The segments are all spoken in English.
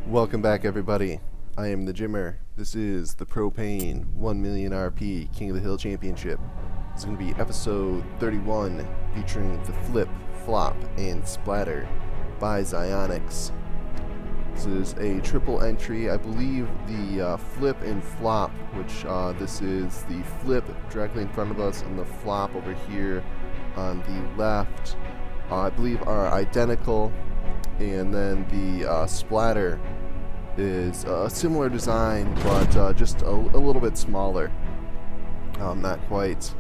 Welcome back, everybody. I am the Jimmer. This is the Propane 1 million RP King of the Hill Championship. It's going to be episode 31 featuring the Flip, Flop, and Splatter by Xionyx. This is a triple entry. I believe the Flip and Flop, which this is the Flip directly in front of us and the Flop over here on the left, I believe are identical. And then the Splatter is a similar design, but just a little bit smaller. Not quite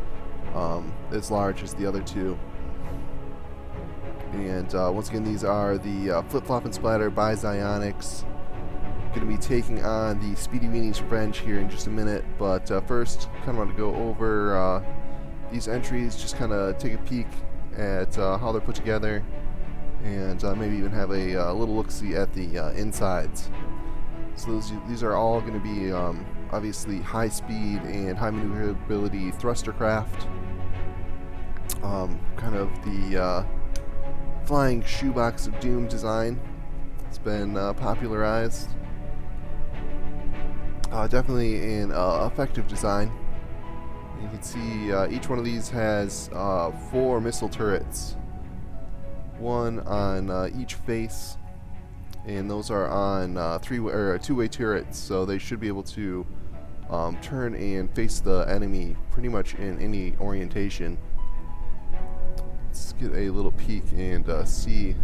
as large as the other two. And once again, these are the Flip, Flop, and Splatter by Xionyx. Going to be taking on the Speedy Weenie's Revenge here in just a minute, but first, kind of want to go over these entries, just kind of take a peek at how they're put together, and maybe even have a little look-see at the insides. So these are all going to be obviously high speed and high maneuverability thruster craft. Kind of the flying shoebox of doom design. It's been popularized. Definitely an effective design. You can see each one of these has 4 missile turrets. One on each face, and those are on two-way turrets, so they should be able to turn and face the enemy pretty much in any orientation. Let's get a little peek and see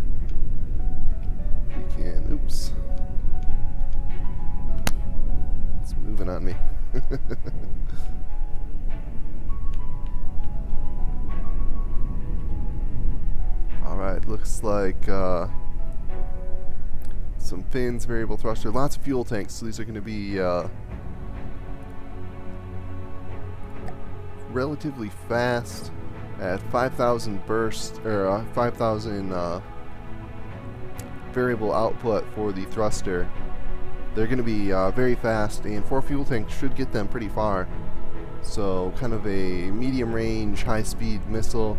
if we can. Oops, it's moving on me. Alright, looks like some fins, variable thruster, lots of fuel tanks, so these are going to be relatively fast at 5,000 burst, or 5,000 variable output for the thruster. They're going to be very fast, and 4 fuel tanks should get them pretty far. So kind of a medium range, high speed missile.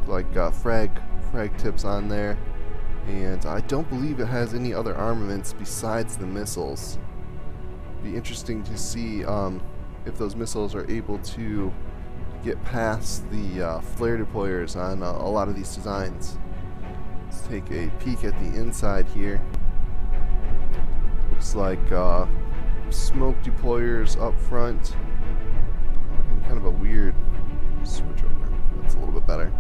Like frag tips on there, and I don't believe it has any other armaments besides the missiles. Be interesting to see if those missiles are able to get past the flare deployers on a lot of these designs. Let's take a peek at the inside here. Looks like smoke deployers up front. Kind of a weird switch over. That's a little bit better.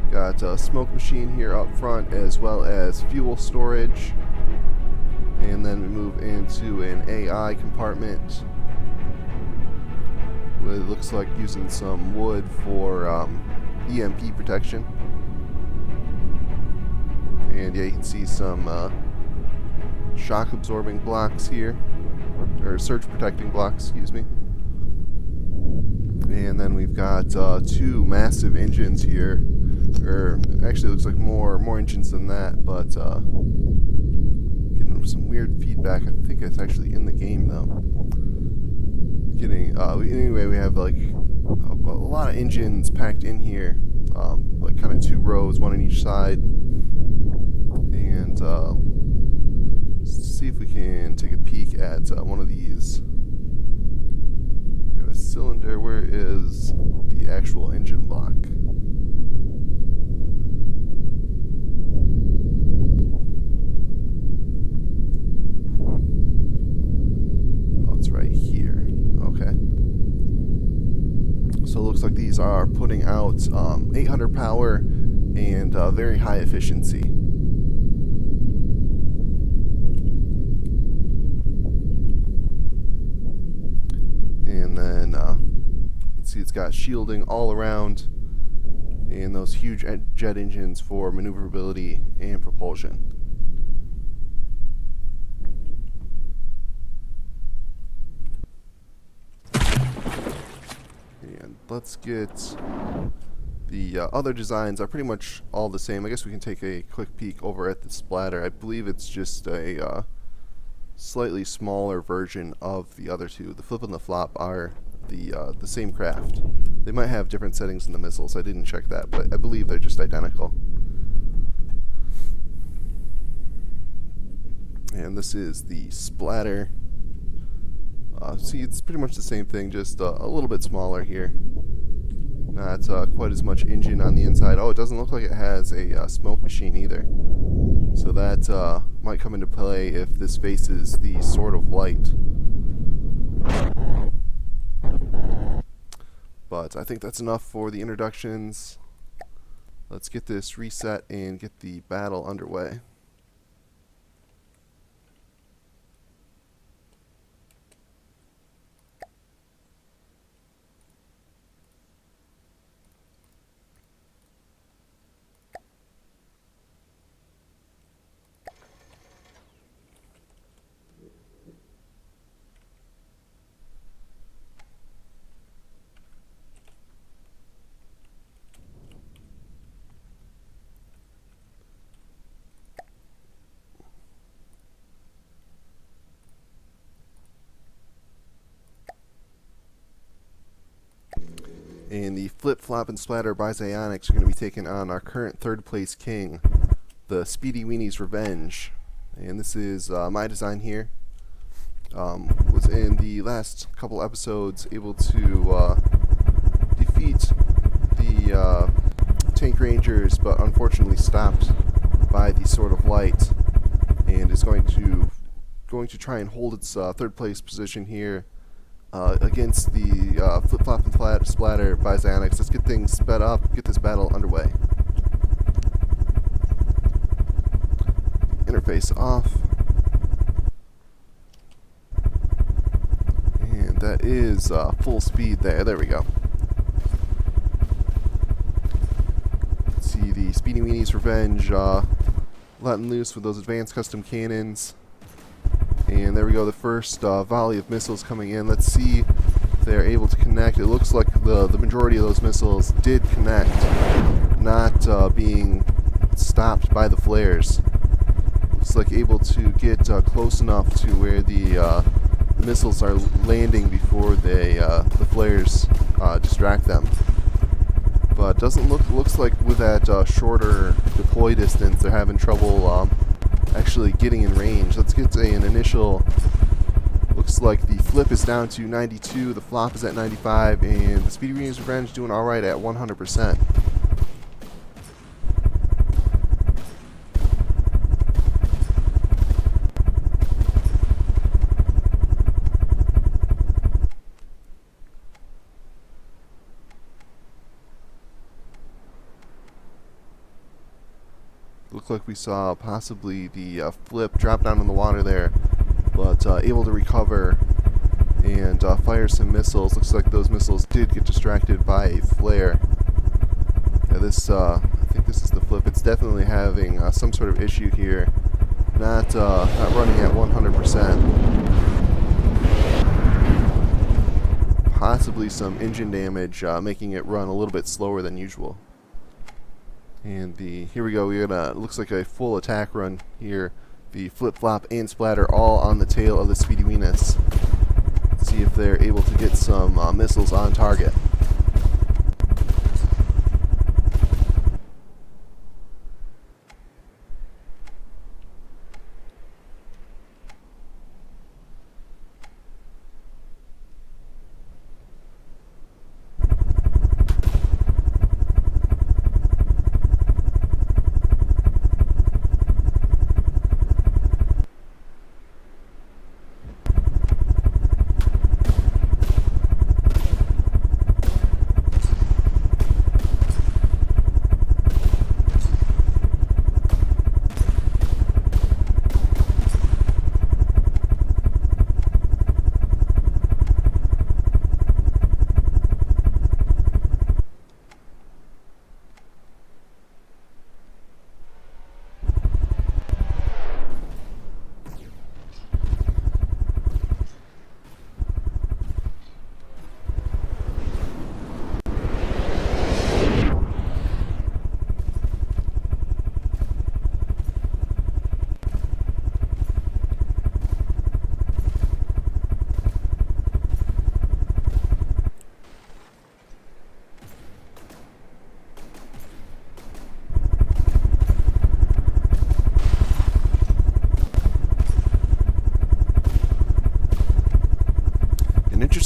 Got a smoke machine here up front, as well as fuel storage. And then we move into an AI compartment. It looks like using some wood for EMP protection. And yeah, you can see some shock absorbing blocks here, or surge protecting blocks, excuse me. And then we've got 2 massive engines here. Or actually, it looks like more engines than that, but getting some weird feedback. I think it's actually in the game though. Anyway, we have like a lot of engines packed in here, like kind of 2 rows, one on each side. And let's see if we can take a peek at one of these. Got a cylinder. Where is the actual engine block? Right here. Okay. So it looks like these are putting out 800 power and very high efficiency. And then you can see it's got shielding all around, and those huge jet engines for maneuverability and propulsion. Let's get the other designs are pretty much all the same. I guess we can take a quick peek over at the Splatter. I believe it's just a slightly smaller version of the other two. The Flip and the Flop are the same craft. They might have different settings in the missiles. I didn't check that, but I believe they're just identical. And this is the splatter. See, it's pretty much the same thing, just a little bit smaller here. Not quite as much engine on the inside. Oh, it doesn't look like it has a smoke machine either. So that might come into play if this faces the Sword of Light. But I think that's enough for the introductions. Let's get this reset and get the battle underway. And the Flip, Flop, and Splatter by Zionics are going to be taking on our current third place king, the s2e31's Revenge. And this is my design here. Was in the last couple episodes able to defeat the Tank Rangers, but unfortunately stopped by the Sword of Light, and is going to try and hold its third place position here against the Flip, Flop, and Splatter by Zionics. Let's get things sped up, get this battle underway. Interface off. And that is full speed there. There we go. Let's see the s2e31's Revenge letting loose with those advanced custom cannons. And there we go, the first volley of missiles coming in. Let's see if they're able to connect. It looks like the majority of those missiles did connect, not being stopped by the flares. Looks like able to get close enough to where the missiles are landing before the flares distract them. But doesn't looks like with that shorter deploy distance, they're having trouble actually getting in range. Let's get an initial. Looks like the Flip is down to 92, the Flop is at 95, and the s2e31's Revenge doing alright at 100%. Looked like we saw possibly the Flip drop down in the water there, but able to recover and fire some missiles. Looks like those missiles did get distracted by a flare. Yeah, I think this is the Flip. It's definitely having some sort of issue here. Not running at 100%. Possibly some engine damage, making it run a little bit slower than usual. And here we go. Looks like a full attack run here. The Flip, Flop, and Splatter all on the tail of the s2e31's. See if they're able to get some missiles on target.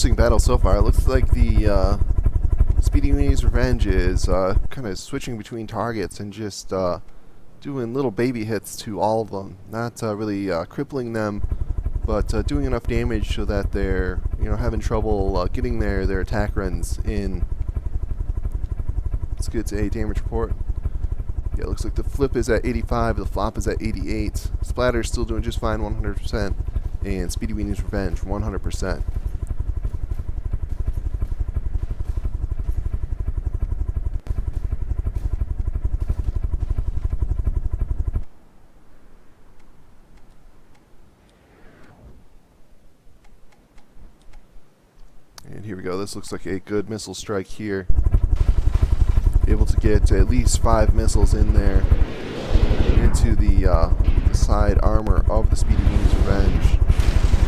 interesting battle so far. It looks like the Speedy Weenies Revenge is kind of switching between targets and just doing little baby hits to all of them. Not really crippling them, but doing enough damage so that they're having trouble getting their attack runs in. Let's get a damage report. Yeah, it looks like the flip is at 85, the flop is at 88. Splatter's still doing just fine, 100%, and Speedy Weenies Revenge, 100%. And here we go. This looks like a good missile strike here. Able to get at least 5 missiles in there into the side armor of the Speedy Weenies Revenge.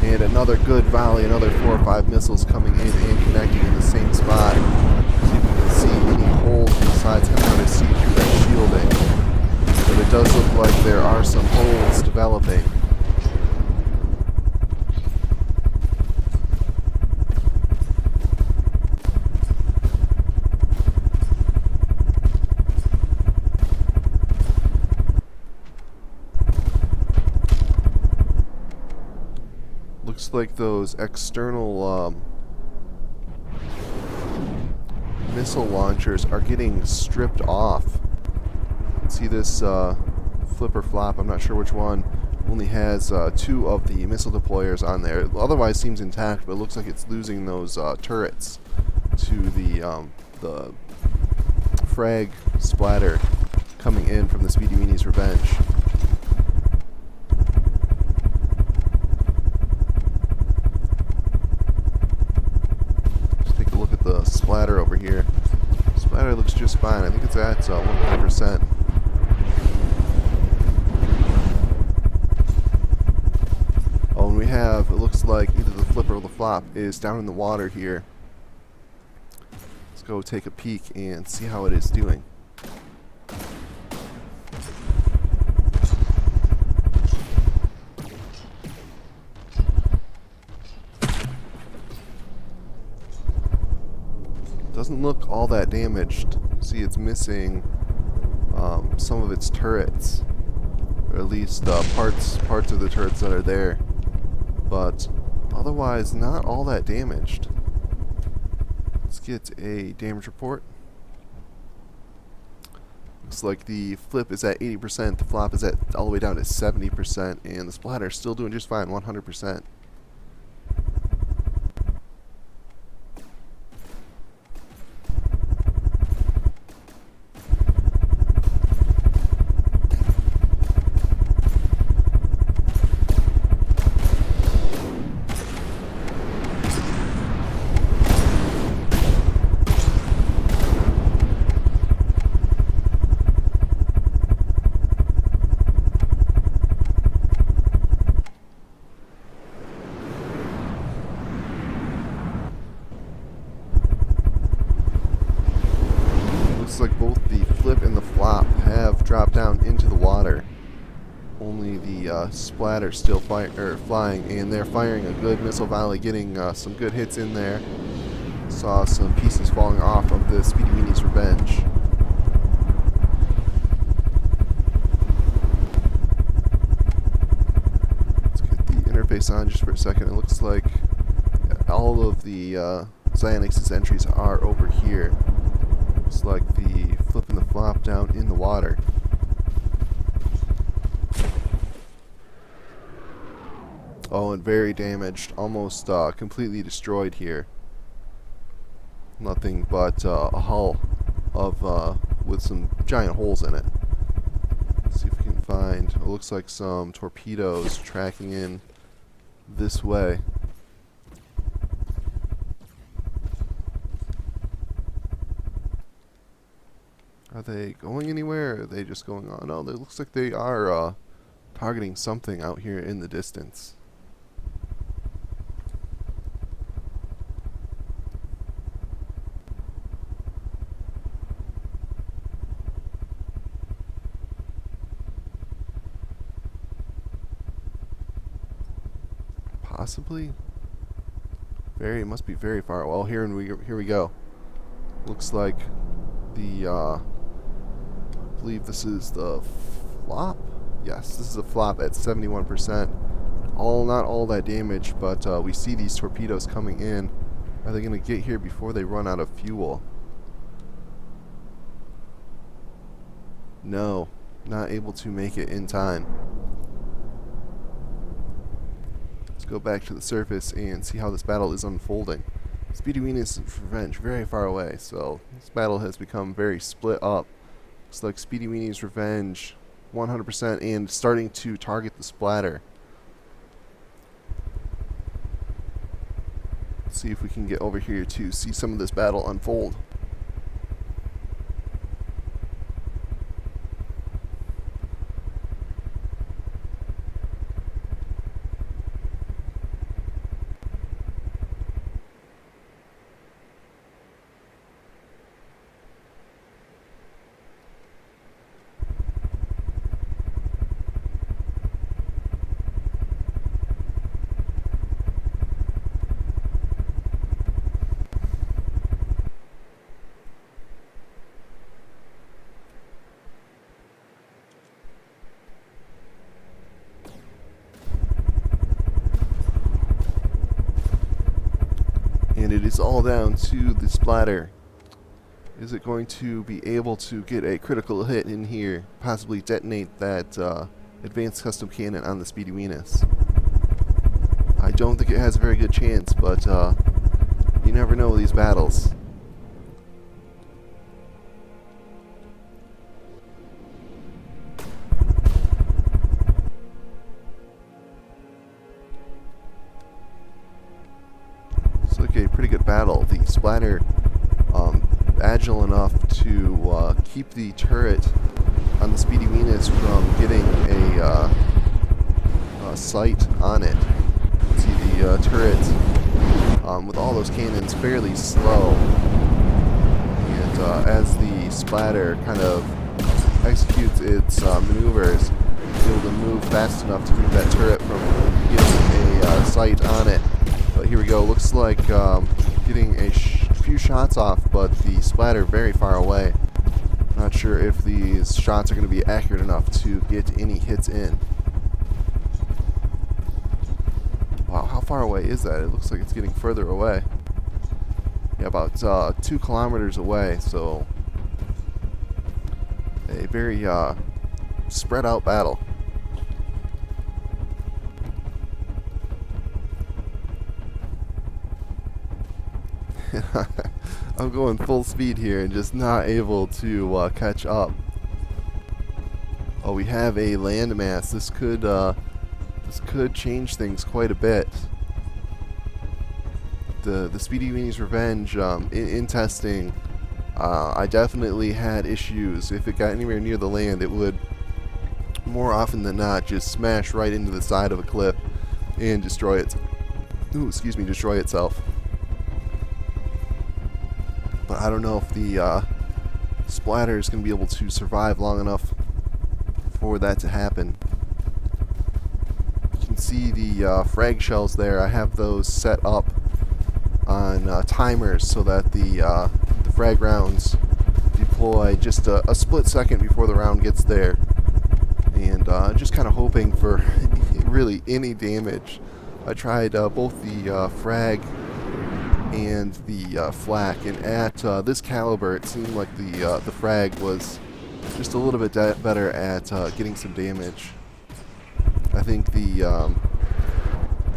And another good volley, another 4 or 5 missiles coming in and connecting in the same spot. See if we can see any holes in the sides, kind of trying to see through that shielding. But it does look like there are some holes developing. Looks like those external missile launchers are getting stripped off. See this flip or flop, I'm not sure which one, only has 2 of the missile deployers on there. Otherwise seems intact, but it looks like it's losing those turrets to the frag splatter coming in from the Speedy Weenies Revenge. The splatter over here. Splatter looks just fine. I think it's at 100%. Oh, and we have, it looks like either the flip or the flop is down in the water here. Let's go take a peek and see how it is doing. Doesn't look all that damaged. See, it's missing some of its turrets, or at least parts of the turrets that are there, but otherwise not all that damaged. Let's get a damage report. Looks like the flip is at 80%, the flop is at all the way down to 70%, and the splatter is still doing just fine, 100%. Looks like both the flip and the flop have dropped down into the water. Only the splatter still flying, and they're firing a good missile volley, getting some good hits in there. Saw some pieces falling off of the Speedy Weenies Revenge. Let's get the interface on just for a second. It looks like all of the Xionix's entries are over here. Looks like the flip and the flop down in the water. Oh, and very damaged. Almost completely destroyed here. Nothing but a hull of with some giant holes in it. Let's see if we can find. It looks like some torpedoes tracking in this way. Are they going anywhere? Or are they just going on? No, it looks like they are targeting something out here in the distance. Possibly? It must be very far. Well, here we go. Looks like the I believe this is the flop. Yes, this is a flop at 71%. Not all that damage, but we see these torpedoes coming in. Are they going to get here before they run out of fuel? No, not able to make it in time. Let's go back to the surface and see how this battle is unfolding. s2e31's Revenge very far away, so this battle has become very split up. Looks like s2e31's Revenge 100% and starting to target the splatter. Let's see if we can get over here to see some of this battle unfold. And it is all down to the splatter. Is it going to be able to get a critical hit in here, possibly detonate that advanced custom cannon on the s2e31? I don't think it has a very good chance, but you never know with these battles. It's like a pretty good battle. The splatter agile enough to keep the turret on the s2e31 from getting a sight on it. See the turret with all those cannons fairly slow, and as the splatter kind of executes its maneuvers, it's able to move fast enough to keep that turret from getting a sight on it. But here we go. Looks like getting a few shots off, but the splatter very far away. Not sure if these shots are going to be accurate enough to get any hits in. Wow, how far away is that? It looks like it's getting further away. Yeah, about 2 kilometers away, so a very spread out battle. I'm going full speed here and just not able to catch up. Oh, we have a landmass. This could change things quite a bit. The s2e31's Revenge in testing, I definitely had issues. If it got anywhere near the land, it would more often than not just smash right into the side of a cliff and destroy it. Destroy itself. But I don't know if the splatter is going to be able to survive long enough for that to happen. You can see the frag shells there. I have those set up on timers so that the frag rounds deploy just a split second before the round gets there. And just kind of hoping for really any damage. I tried both the frag and the flak, and at this caliber it seemed like the frag was just a little bit better at getting some damage. I think the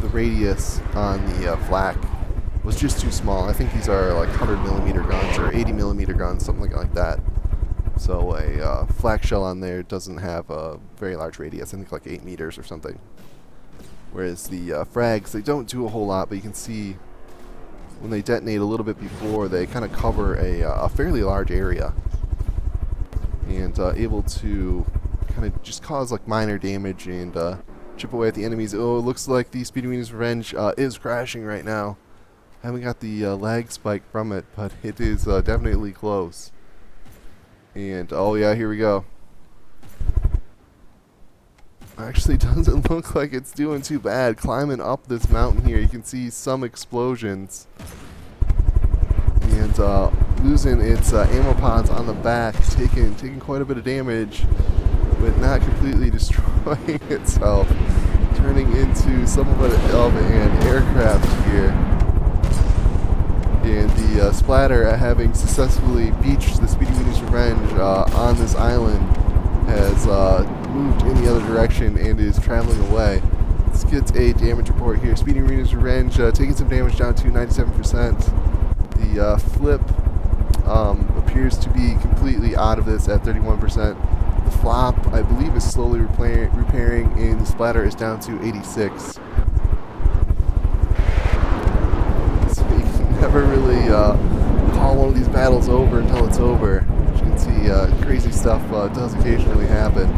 radius on the flak was just too small. I think these are like 100mm guns or 80mm guns, something like that. So a flak shell on there doesn't have a very large radius. I think like 8 meters or something. Whereas the frags, they don't do a whole lot, but you can see when they detonate a little bit before, they kind of cover a fairly large area, and able to kind of just cause like minor damage and chip away at the enemies. Oh, it looks like the s2e31's Revenge is crashing right now. I haven't got the lag spike from it, but it is definitely close. And oh yeah, here we go. Actually doesn't look like it's doing too bad. Climbing up this mountain here, you can see some explosions. And losing its ammo pods on the back, taking quite a bit of damage, but not completely destroying itself. Turning into somewhat of an aircraft here. And the splatter, having successfully beached the Speedy Weenie's Revenge on this island, has moved in the other direction and is traveling away. Let's get a damage report here. Speedy Weenie's Revenge taking some damage down to 97%. The flip appears to be completely out of this at 31%. The flop, I believe, is slowly repairing, and the splatter is down to 86. So you can never really call one of these battles over until it's over. As you can see, crazy stuff does occasionally happen.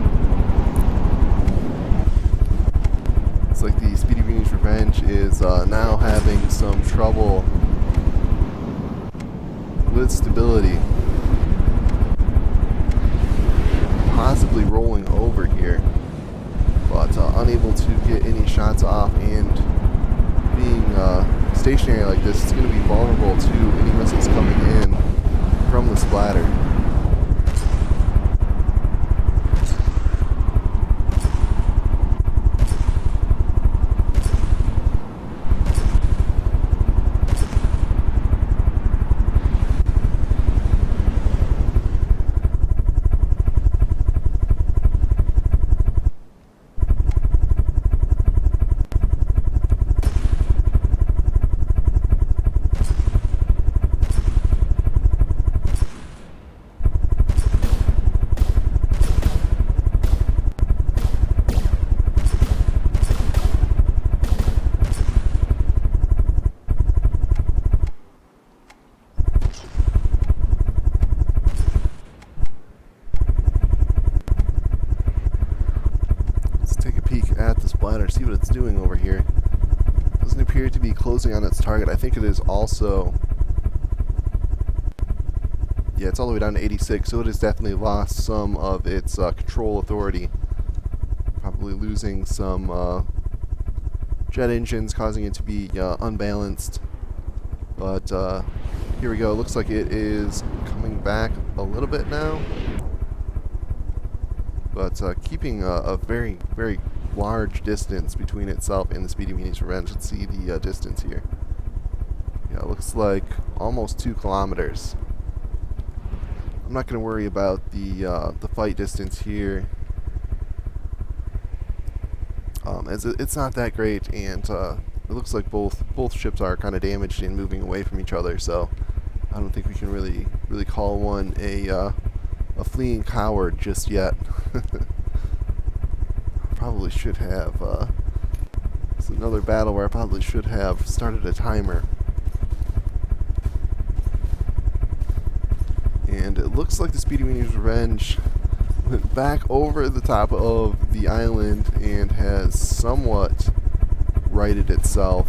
Looks like the Speedy Weenie's Revenge is now having some trouble with stability. Possibly rolling over here, but unable to get any shots off, and being stationary like this, it's going to be vulnerable to any missiles coming in from the splatter. At the splatter, see what it's doing over here. Doesn't appear to be closing on its target. I think it is also, yeah, it's all the way down to 86, so it has definitely lost some of its control authority. Probably losing some jet engines, causing it to be unbalanced. But here we go. Looks like it is coming back a little bit now, but keeping a very, very large distance between itself and the Speedy Weenie's Revenge. Let's see the distance here. Yeah, it looks like almost 2 kilometers. I'm not going to worry about the fight distance here, as it's not that great, and it looks like both ships are kind of damaged and moving away from each other. So I don't think we can really call one a fleeing coward just yet. Probably should have, it's another battle where I probably should have started a timer. And it looks like the Speedy Weenie's Revenge went back over the top of the island and has somewhat righted itself.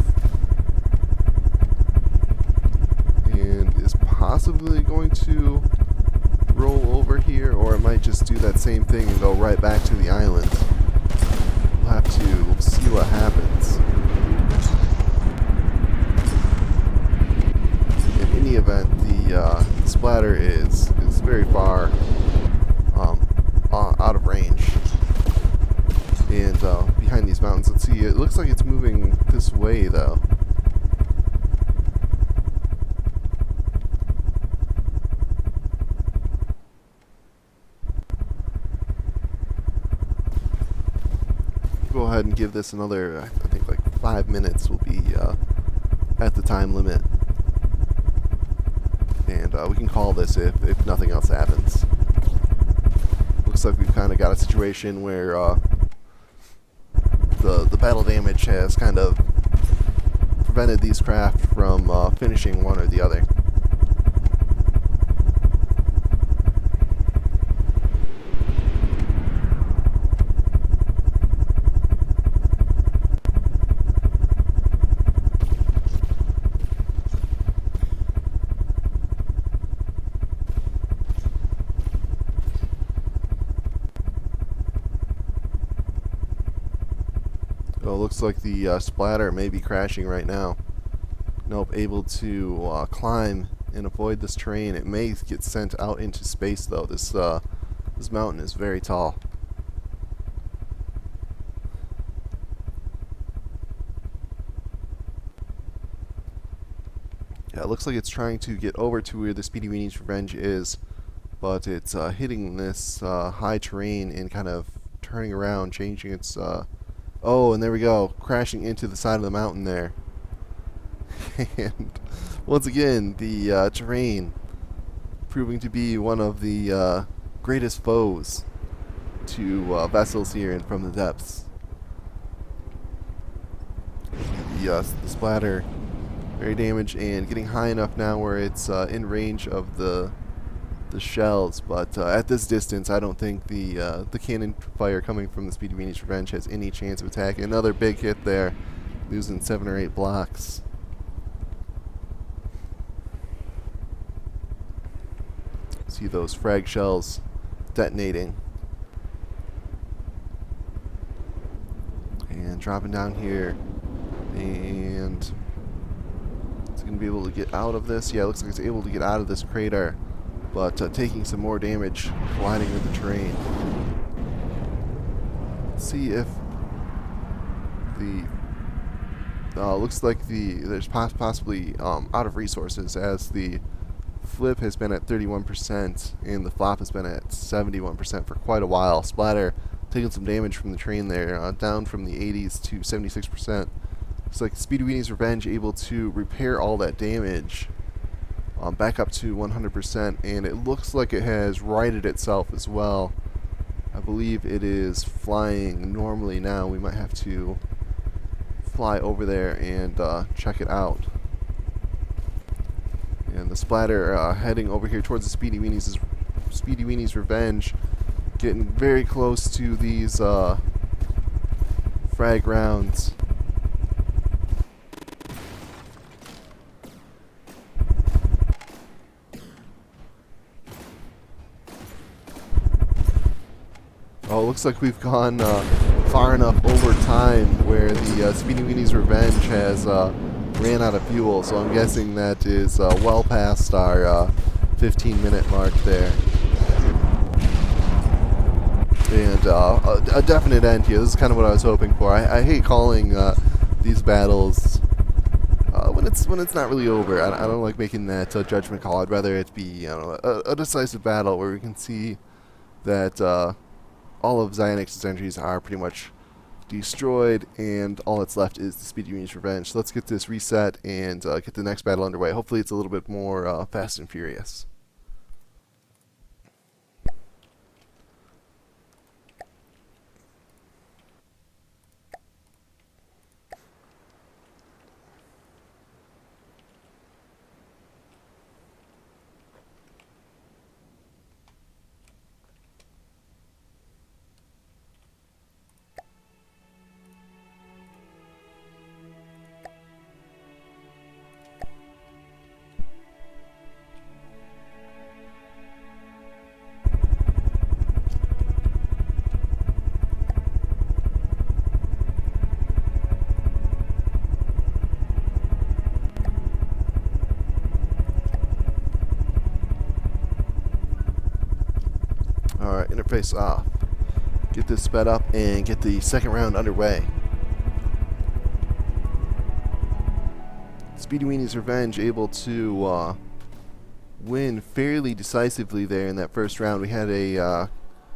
And is possibly going to roll over here, or it might just do that same thing and go right back to the island. Have to see what happens. In any event, the splatter is very far out of range, and behind these mountains. Let's see. It looks like it's moving this way, though. Go ahead and give this another, I think, like 5 minutes will be at the time limit, and we can call this if nothing else happens. Looks like we've kind of got a situation where the battle damage has kind of prevented these craft from finishing one or the other. Oh, looks like the splatter may be crashing right now. Nope, able to climb and avoid this terrain. It may get sent out into space though. This mountain is very tall. Yeah, it looks like it's trying to get over to where the Speedy Weenie's Revenge is, but it's hitting this high terrain and kind of turning around, changing its... oh, and there we go, crashing into the side of the mountain there. And once again, the terrain proving to be one of the greatest foes to vessels here and from the depths. The splatter very damaged and getting high enough now where it's in range of the shells, but at this distance I don't think the cannon fire coming from the Speedy Weenie's Revenge has any chance of attacking. Another big hit there, losing 7 or 8 blocks. See those frag shells detonating. And dropping down here. And it's going to be able to get out of this. Yeah, it looks like it's able to get out of this crater, but taking some more damage, colliding with the terrain. Let's see if the... looks like there's possibly out of resources, as the flip has been at 31% and the flop has been at 71% for quite a while. Splatter taking some damage from the train there, down from the 80s to 76%. Looks like Speedy Weenie's Revenge able to repair all that damage back up to 100%, and it looks like it has righted itself as well. I believe it is flying normally now. We might have to fly over there and check it out. And the splatter heading over here towards the Speedy Weenie's Revenge, getting very close to these frag rounds. Oh, it looks like we've gone far enough over time where the Speedy Weenie's Revenge has ran out of fuel, so I'm guessing that is well past our 15-minute mark there. And a definite end here. This is kind of what I was hoping for. I hate calling these battles when it's not really over. I don't like making that judgment call. I'd rather it be a decisive battle where we can see that all of Xionix's entries are pretty much destroyed, and all that's left is the Speedy Weenie's Revenge. So let's get this reset and get the next battle underway. Hopefully it's a little bit more fast and furious. Alright, interface off. Get this sped up and get the second round underway. Speedy Weenie's Revenge able to win fairly decisively there in that first round. We had a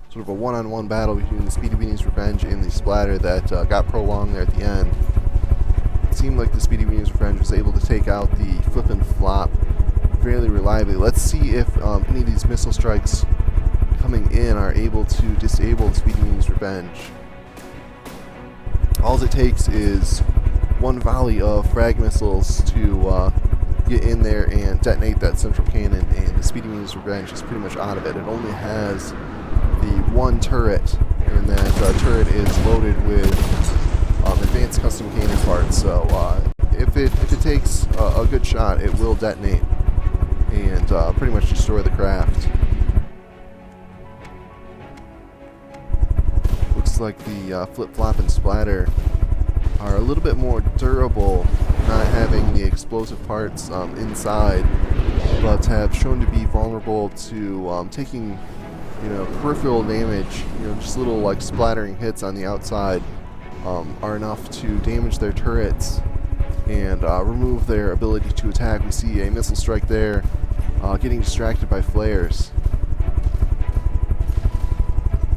sort of a one-on-one battle between the Speedy Weenie's Revenge and the Splatter that got prolonged there at the end. It seemed like the Speedy Weenie's Revenge was able to take out the flip and flop fairly reliably. Let's see if any of these missile strikes coming in are able to disable the Speedy Weenie's Revenge. All it takes is one volley of frag missiles to get in there and detonate that central cannon, and the Speedy Weenie's Revenge is pretty much out of it. It only has the one turret, and that turret is loaded with advanced custom cannon parts. So if it takes a good shot, it will detonate and pretty much destroy the craft. Looks like the flip-flop and splatter are a little bit more durable, not having the explosive parts inside, but have shown to be vulnerable to taking, peripheral damage. Just little like splattering hits on the outside are enough to damage their turrets and remove their ability to attack. We see a missile strike there, getting distracted by flares.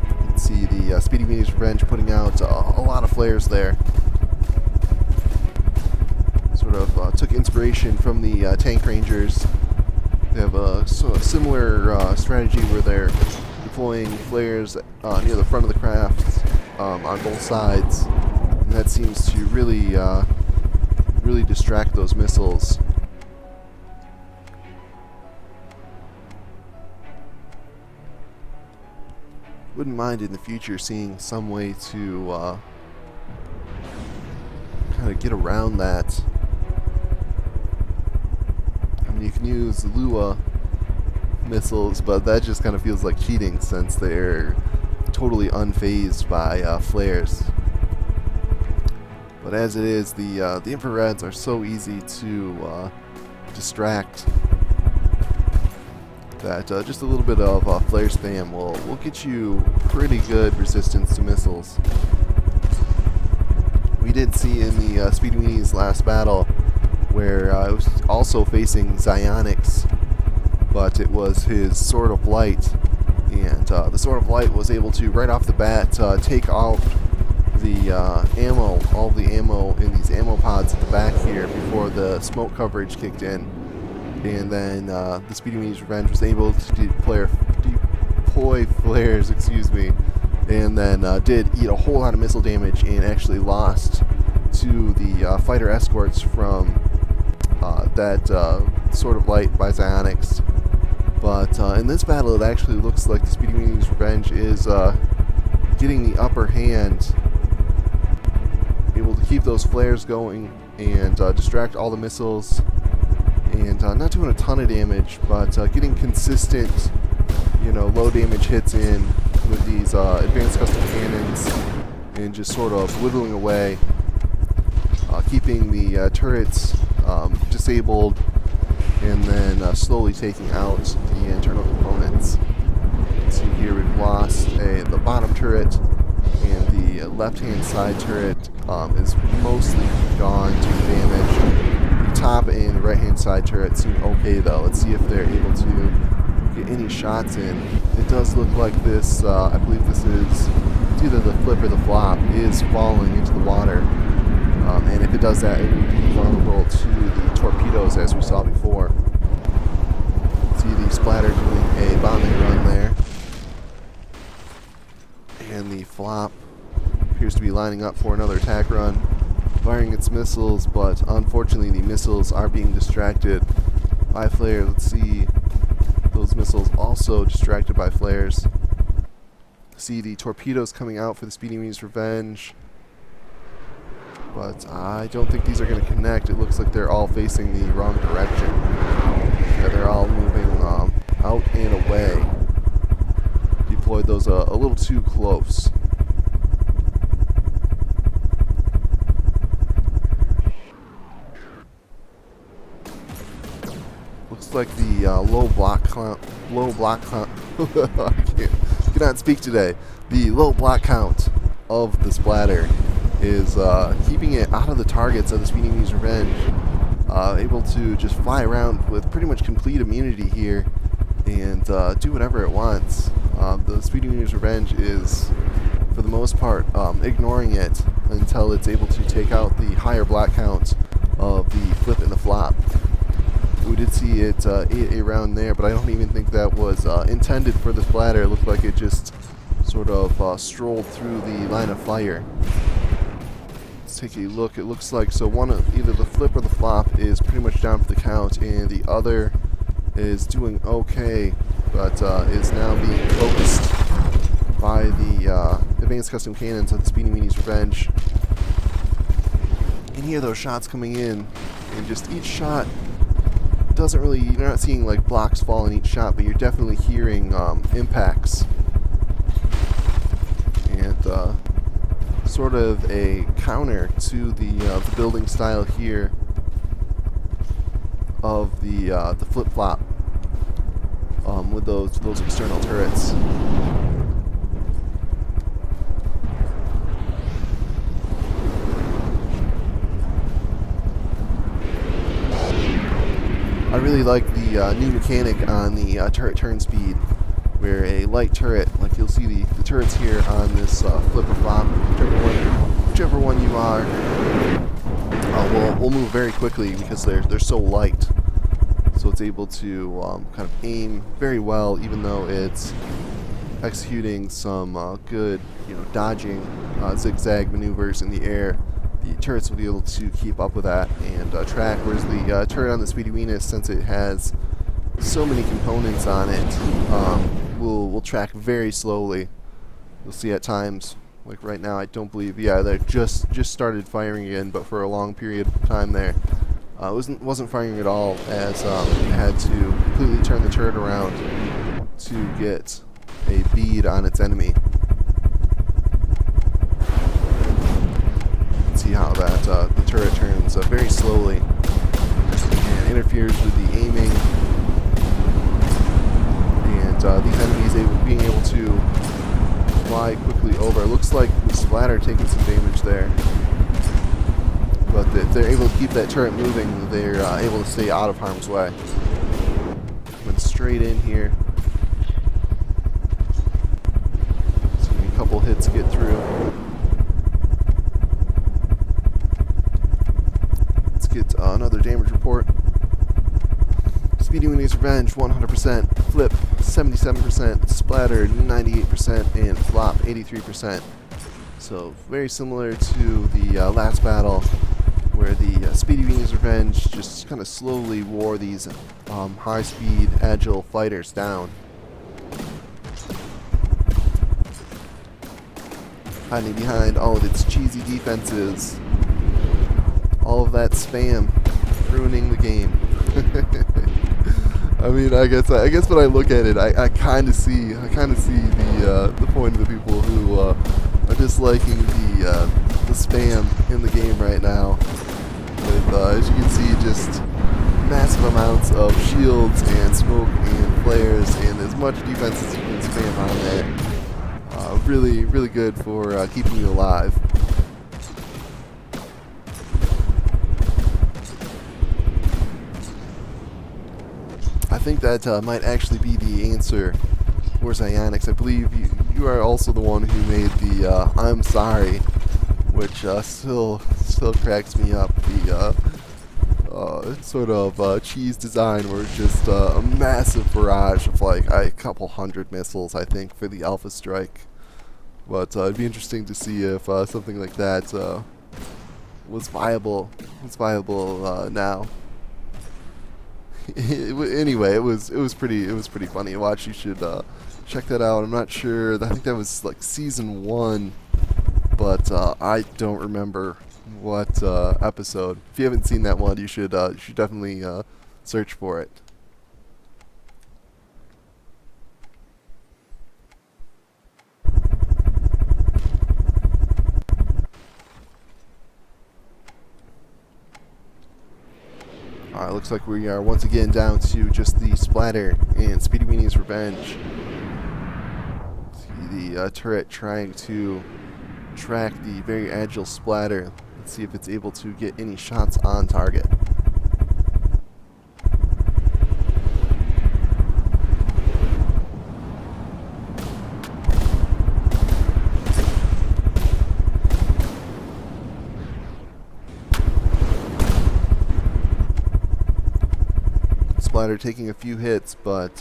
You can see the Speedy Weenies Revenge putting out a lot of flares there. Sort of took inspiration from the Tank Rangers. They have a similar strategy where they're deploying flares near the front of the craft on both sides, and that seems to really distract those missiles. Wouldn't mind in the future seeing some way to kind of get around that. I mean, you can use Lua missiles, but that just kind of feels like cheating since they're totally unfazed by flares. But as it is, the infrareds are so easy to distract that just a little bit of flare spam will get you pretty good resistance to missiles. We did see in the Speedy Weenies last battle where it was also facing Xionyx, but it was his Sword of Light, and the Sword of Light was able to right off the bat take out the ammo, all the ammo in these ammo pods at the back here before the smoke coverage kicked in. And then the Speedy Weenies Revenge was able to deploy flares, and then did eat a whole lot of missile damage and actually lost to the fighter escorts from that Sword of Light by Xionyx. But in this battle, it actually looks like the Speedy Weenies Revenge is getting the upper hand, able to keep those flares going and distract all the missiles, and not doing a ton of damage, but getting consistent, low damage hits in with these advanced custom cannons, and just sort of whittling away, keeping the turrets disabled, and then slowly taking out the internal components. You can see here we've lost the bottom turret, and the left-hand side turret is mostly gone to damage. The top and right-hand side turret seem okay though. Let's see if they're able to get any shots in. It does look like this, I believe this is, it's either the flip or the flop, is falling into the water. And if it does that, it would be vulnerable to the torpedoes as we saw before. See the splatter doing a bombing run there. And the flop appears to be lining up for another attack run, firing its missiles, but unfortunately the missiles are being distracted by flares. Let's see, those missiles also distracted by flares. See the torpedoes coming out for the Speedy Weenies Revenge, but I don't think these are going to connect. It looks like they're all facing the wrong direction. Yeah, they're all moving out and away. Deployed those a little too close. Looks like the low block count, I cannot speak today. The low block count of the splatter is keeping it out of the targets of the Speedy Weenies Revenge. Able to just fly around with pretty much complete immunity here and do whatever it wants. The Speedy Weenies Revenge is, for the most part, ignoring it until it's able to take out the higher block count of the flip and the flop. We did see it ate a round there, but I don't even think that was intended for the splatter. It looked like it just sort of strolled through the line of fire. Let's take a look. It looks like either the flip or the flop is pretty much down for the count, and the other is doing okay, but is now being focused by the advanced custom cannons of the Speedy Weenies Revenge. And here those shots coming in, and just each shot doesn't really, you're not seeing like blocks fall in each shot, but you're definitely hearing impacts. And sort of a counter to the building style here of the flip-flop with those external turrets. I really like the new mechanic on the turret turn speed, where a light turret, like you'll see the turrets here on this flip or flop, whichever one you are, will move very quickly because they're so light. So it's able to kind of aim very well, even though it's executing some good, dodging zigzag maneuvers in the air. The turrets will be able to keep up with that and track, whereas the turret on the s2e31, since it has so many components on it, will track very slowly. You'll see at times, like right now, I don't believe, yeah, they just started firing again, but for a long period of time there, wasn't firing at all, as it had to completely turn the turret around to get a bead on its enemy. See how that the turret turns very slowly and interferes with the aiming, and these enemies being able to fly quickly over. It looks like the splatter taking some damage there, but if they're able to keep that turret moving, they're able to stay out of harm's way. Went straight in here. Just give me a couple hits to get through. Get another damage report. s2e31's Revenge 100%, Flip 77%, Splatter 98%, and Flop 83%. So very similar to the last battle, where the s2e31's Revenge just kind of slowly wore these high-speed, agile fighters down. Hiding behind all of its cheesy defenses. All of that spam, ruining the game. I mean, I guess when I look at it, I kind of see the point of the people who are disliking the spam in the game right now. With, as you can see, just massive amounts of shields and smoke and flares and as much defense as you can spam on there. Really, really good for keeping you alive. I think that might actually be the answer for Zyonix. I believe you are also the one who made the I'm sorry, which still cracks me up. The sort of cheese design where it's just a massive barrage of like a couple hundred missiles, I think, for the Alpha Strike. But it'd be interesting to see if something like that was viable. Now. Anyway, it was pretty funny to watch. You should check that out. I'm not sure. I think that was like season 1, but I don't remember what episode. If you haven't seen that one, you should definitely search for it. Looks like we are once again down to just the Splatter and s2e31's Revenge. See the turret trying to track the very agile Splatter. Let's see if it's able to get any shots on target. Splatter taking a few hits, but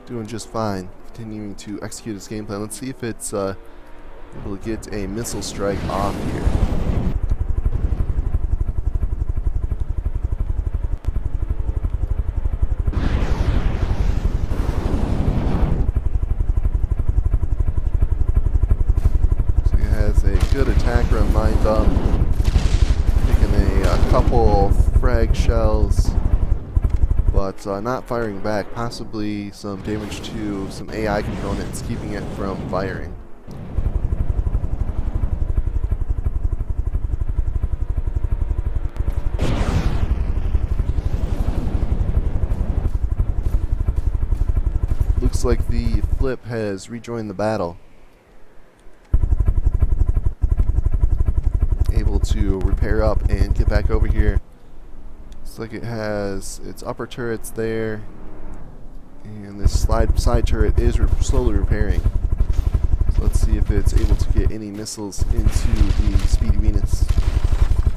doing just fine. Continuing to execute its game plan. Let's see if it's able to get a missile strike off here. So he has a good attack run lined up. Taking a couple frag shells, but not firing back. Possibly some damage to some AI components, keeping it from firing. looks like the flip has rejoined the battle. Able to repair up and get back over here. Looks like it has its upper turrets there, and this side turret is slowly repairing. So let's see if it's able to get any missiles into the Speedy Venus.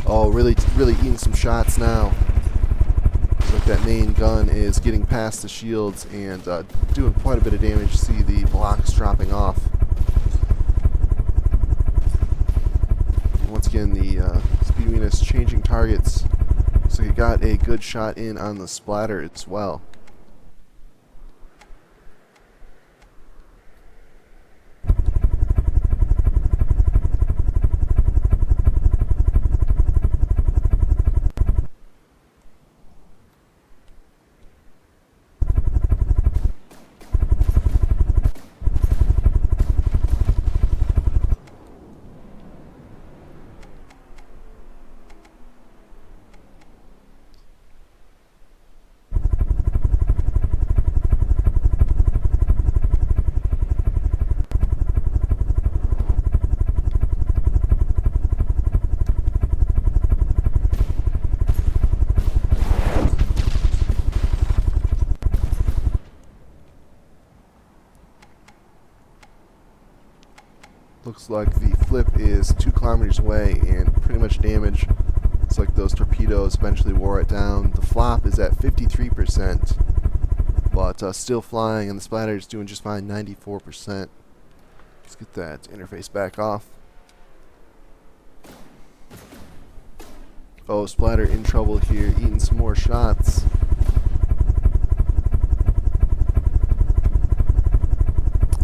Oh, really eating some shots now. Looks like that main gun is getting past the shields and doing quite a bit of damage. See the blocks dropping off. And once again, the Speedy Venus changing targets. So he got a good shot in on the splatter as well. Looks like the flip is 2 kilometers away and pretty much damaged. Looks like those torpedoes eventually wore it down. The flop is at 53%, but still flying, and the splatter is doing just fine, 94%. Let's get that interface back off. Oh, splatter in trouble here, eating some more shots.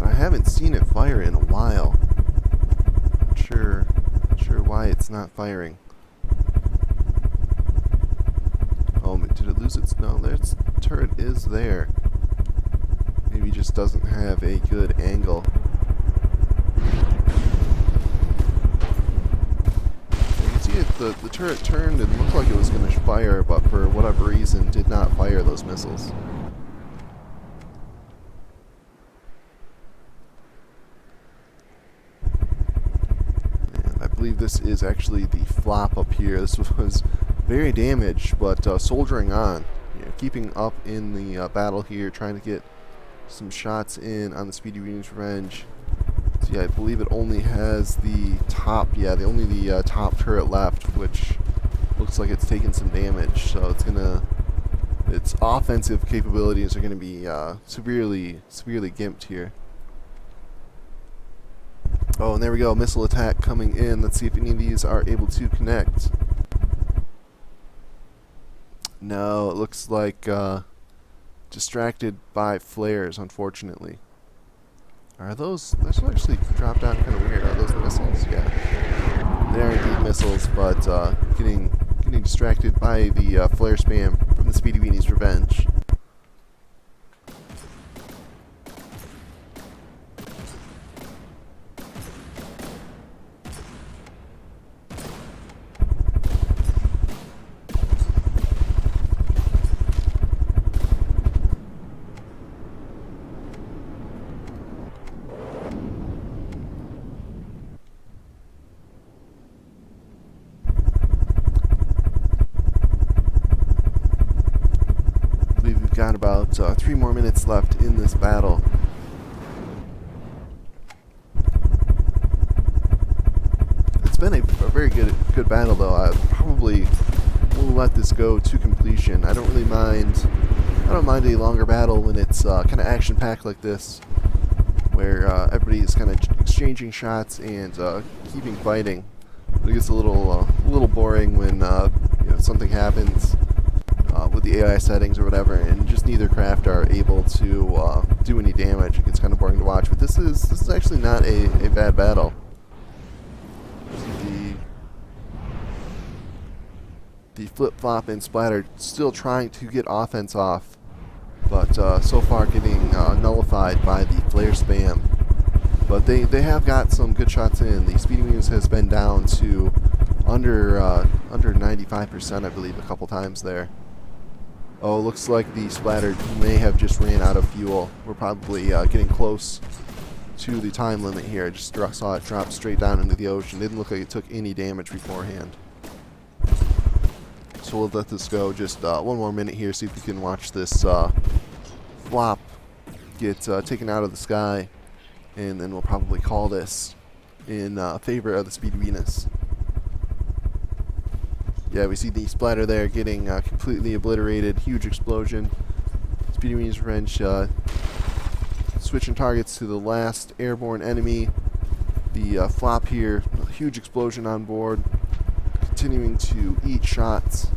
I haven't seen it fire in a while. Not sure why it's not firing. Oh, did it lose its? No, its turret is there. Maybe it just doesn't have a good angle. You can see it, the turret turned and looked like it was going to fire, but for whatever reason did not fire those missiles. I believe this is actually the flop up here. This was very damaged, but soldiering on. Keeping up in the battle here, trying to get some shots in on the Speedy Venus Revenge. So yeah, I believe it only has the top, only the top turret left, which looks like it's taken some damage. So its offensive capabilities are gonna be severely gimped here. Oh, and there we go, missile attack coming in. Let's see if any of these are able to connect. No, it looks like distracted by flares, unfortunately. Are those actually dropped down kind of weird? Are those missiles? Yeah. They are indeed missiles, but getting distracted by the flare spam from the Speedy Venus Revenge. Got about 3 more minutes left in this battle. It's been a very good battle, though. I probably will let this go to completion. I don't mind a longer battle when it's kind of action-packed like this, where everybody is kind of exchanging shots and keeping fighting. It gets a little boring when something happens with the AI settings or whatever, and just neither craft are able to do any damage. It gets kind of boring to watch, but this is actually not a bad battle. The flip-flop and splatter still trying to get offense off, but so far getting nullified by the flare spam. But they have got some good shots in. The Speedy Venus has been down to under 95%, I believe, a couple times there. Oh, looks like the splatter may have just ran out of fuel. We're probably getting close to the time limit here. I just saw it drop straight down into the ocean. Didn't look like it took any damage beforehand. So we'll let this go just one more minute here, see if we can watch this flop get taken out of the sky, and then we'll probably call this in favor of the Speedy Venus. Yeah, we see the splatter there getting completely obliterated. Huge explosion. Speedy Venus Revenge switching targets to the last airborne enemy. The flop here, a huge explosion on board, continuing to eat shots.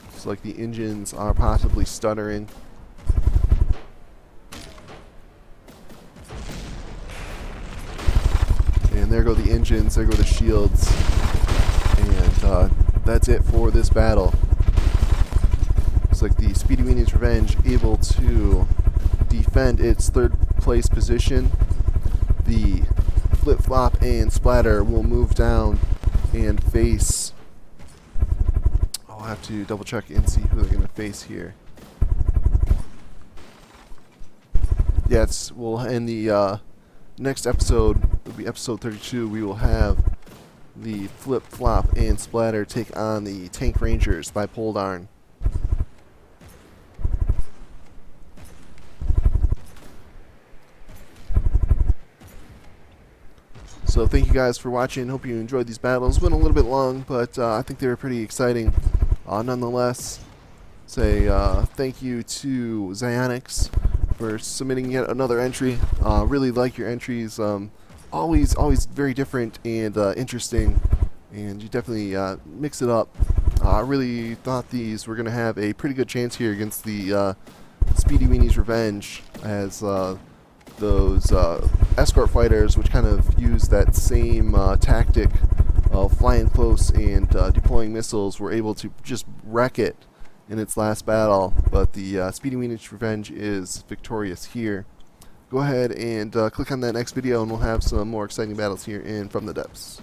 Looks like the engines are possibly stuttering. And there go the engines, there go the shields, and that's it for this battle. Looks like the Speedy Venus Revenge able to defend its third place position. The Flip Flop and Splatter will move down and face... I'll have to double check and see who they're going to face here. Yeah, we'll end the next episode. It'll be episode 32. We will have the Flip Flop and Splatter take on the Tank Rangers by Poldarn. So thank you guys for watching. Hope you enjoyed these battles. Went a little bit long, but I think they were pretty exciting. Nonetheless, say thank you to Zyonix for submitting yet another entry. Really like your entries. Always very different and interesting, and you definitely mix it up. I really thought these were going to have a pretty good chance here against the Speedy Venus Revenge, as those escort fighters, which kind of use that same tactic of flying close and deploying missiles, were able to just wreck it in its last battle. But the Speedy Venus Revenge is victorious here. Go ahead and click on that next video, and we'll have some more exciting battles here in From the Depths.